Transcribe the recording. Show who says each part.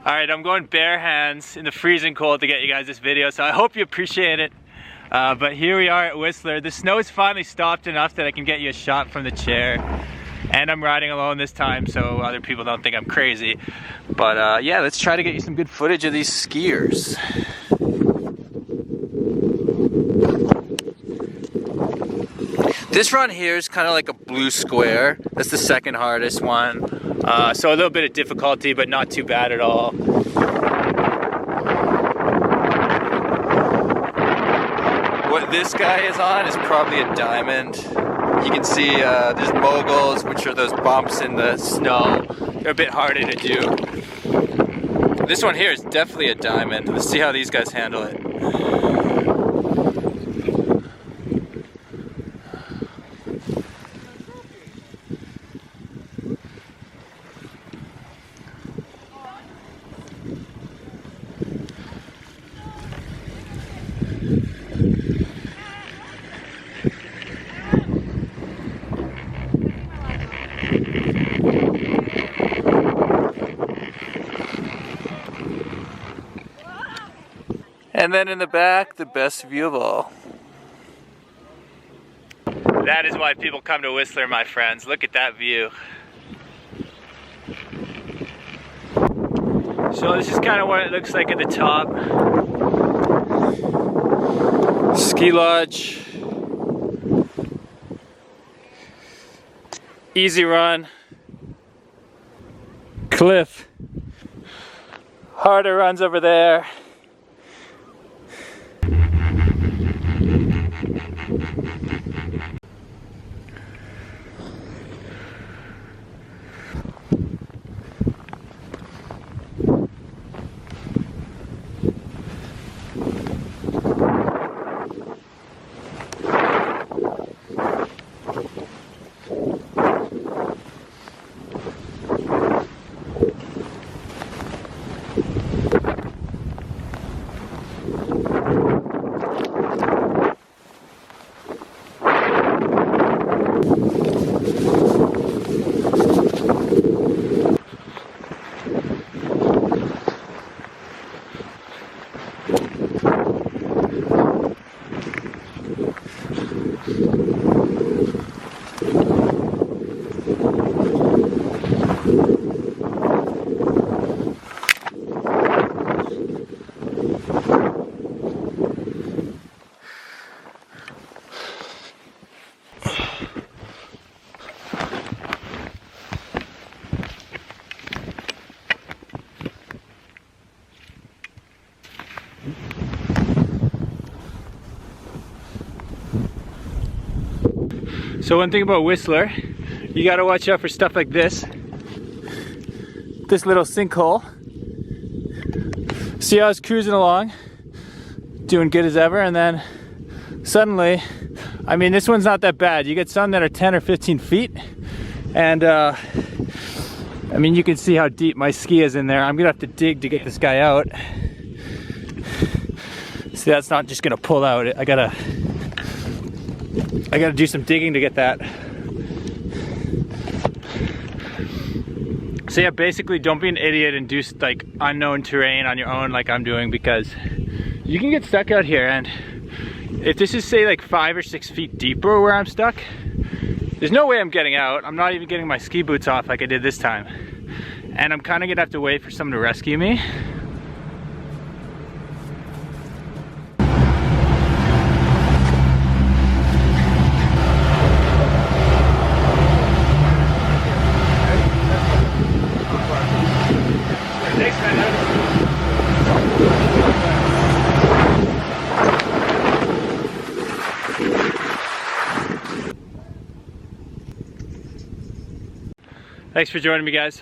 Speaker 1: Alright, I'm going bare hands in the freezing cold to get you guys this video, so I hope you appreciate it. But here we are at Whistler. The snow's finally stopped enough that I can get you a shot from the chair. And I'm riding alone this time, so other people don't think I'm crazy. But yeah, let's try to get you some good footage of these skiers. This run here is kind of like a blue square. That's the second hardest one. So a little bit of difficulty, but not too bad at all. What this guy is on is probably a diamond. You can see there's moguls, which are those bumps in the snow. They're a bit harder to do. This one here is definitely a diamond. Let's see how these guys handle it. And then in the back, the best view of all. That is why people come to Whistler, my friends. Look at that view. So this is kind of what it looks like at the top. Ski lodge. Easy run. Cliff. Harder runs over there. So one thing about Whistler, you gotta watch out for stuff like this. This little sinkhole. See how I was cruising along, doing good as ever, and then suddenly, I mean, this one's not that bad. You get some that are 10 or 15 feet, and I mean, you can see how deep my ski is in there. I'm gonna have to dig to get this guy out. See, that's not just gonna pull out. I gotta do some digging to get that. So yeah, basically don't be an idiot and do like unknown terrain on your own like I'm doing, because you can get stuck out here. And if this is say like 5 or 6 feet deeper where I'm stuck, there's no way I'm getting out. I'm not even getting my ski boots off like I did this time. And I'm kind of gonna have to wait for someone to rescue me. Thanks for joining me, guys.